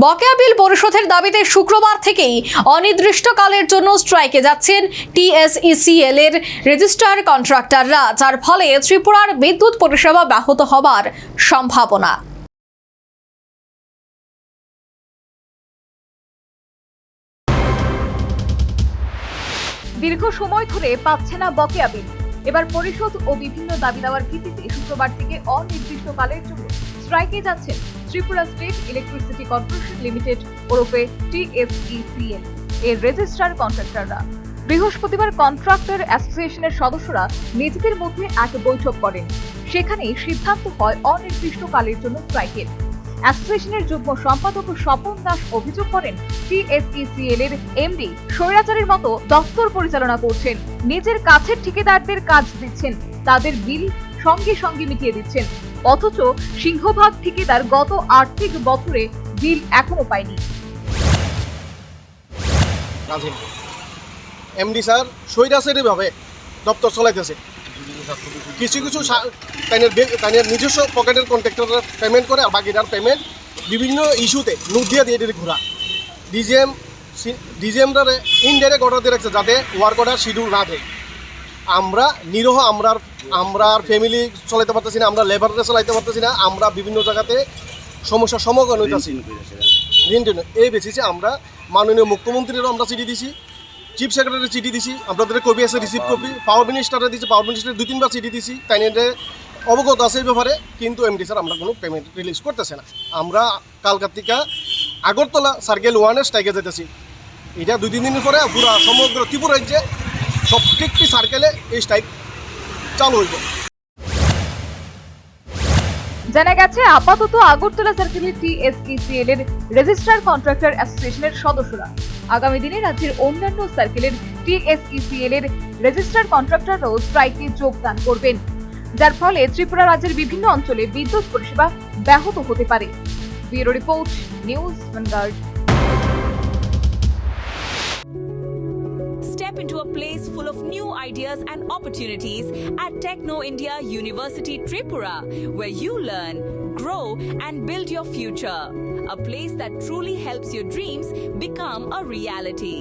বকেয়া বিল পরিশোধের দাবিতে শুক্রবার থেকেই অনির্দিষ্টকালের জন্য স্ট্রাইকে যাচ্ছেন টিএসইসিএল এর রেজিস্ট্রার কন্ট্রাক্টররা, যার ফলে ত্রিপুরার বিদ্যুৎ পরিষেবা ব্যাহত হবার সম্ভাবনা। দীর্ঘ সময় ধরে পাচ্ছে না বকেয়া বিল। এবার পরিশোধ ও বিভিন্ন দাবি দেওয়ার ভিত্তিতে শুক্রবার থেকে অনির্দিষ্টকালের জন্য স্ট্রাইকে যাচ্ছেন Tripura state electricity corporation limited ওরফে টিএসইসিএল এর রেজিস্ট্রার কন্ট্রাক্টররা। বৃহস্পতিবার কন্ট্রাক্টর অ্যাসোসিয়েশনের সদস্যরা নিজেদের মধ্যে এক বৈঠক করেন। সেখানেই সিদ্ধান্ত হয় অনির্দিষ্টকালের জন্য স্ট্রাইকের। অ্যাসোসিয়েশনের যুগ্ম সম্পাদক স্বপন দাস অভিযোগ করেন, টিএসইসিএল এর এমডি স্বৈরাচারের মতো দপ্তর পরিচালনা করছেন, নিজের কাছের ঠিকাদারদের কাজ দিচ্ছেন, তাদের বিল সঙ্গে সঙ্গে মিটিয়ে দিচ্ছেন, অথচ সিংহভাগ ঠিকাদার গত আর্থিক বছরে বিল এখনো পায়নি। এমডি স্যার স্বৈরাচারী ভাবে দপ্তর চলাইতেছে। কিছু কিছু তাদের নিজস্ব পকেটের কন্ট্রাক্টররা পেমেন্ট করে, আর বাকিটার পেমেন্ট বিভিন্ন ইস্যুতে নোট দিয়ে দিয়ে ঘোরা। ডিজিএমরা ইনডাইরেক্ট অর্ডার দিয়ে রাখছে যাতে ওয়ার্ক অর্ডার শিডিউল না দেয়। আমরা নিরহ, আমরা ফ্যামিলি চলাইতে পারতেছি না, আমরা লেবাররা চলাইতে পারতেছি না, আমরা বিভিন্ন জায়গাতে সমস্যার সম্মুখীন হইতেছি। এই বেসিসে আমরা মাননীয় মুখ্যমন্ত্রীরও আমরা চিঠি দিছি, চিফ সেক্রেটারি চিঠি দিছি, আপনাদের কপি আছে, রিসিভ কপি, পাওয়ার মিনিস্টারে দিচ্ছি, পাওয়ার মিনিস্টারে 2-3বার চিঠি দিছি, তাই নিয়ে অবগত আছে এই ব্যাপারে, কিন্তু এমডি স্যার আমরা কোনো পেমেন্ট রিলিজ করতেছে না। আমরা কালকার থেকে আগরতলা সার্কেল 1-এ স্ট্রাইকে যেতেছি। এটা 2-3 দিনের পরে পুরো সমগ্র ত্রিপুরা রাজ্যে প্রত্যেকটি সার্কেলে এই স্ট্রাইক চালু হইব। জানা গেছে, আপাতত আগরতলা সার্কেলের টিএসইসিএল এর রেজিস্ট্রার কন্ট্রাক্টর অ্যাসোসিয়েশনের সদস্যরা। আগামী দিনে রাজ্যের অন্যান্য সার্কেলের টিএসইসিএল এর রেজিস্ট্রার কন্ট্রাক্টররাও স্ট্রাইকে যোগদান করবেন, যার ফলে ত্রিপুরা রাজ্যের বিভিন্ন অঞ্চলে বিদ্যুৎ পরিষেবা ব্যাহত হতে পারে। Bureau report, news vanguard. Step into a place full of new ideas and opportunities at Techno India University Tripura, where you learn, grow and build your future. A place that truly helps your dreams become a reality.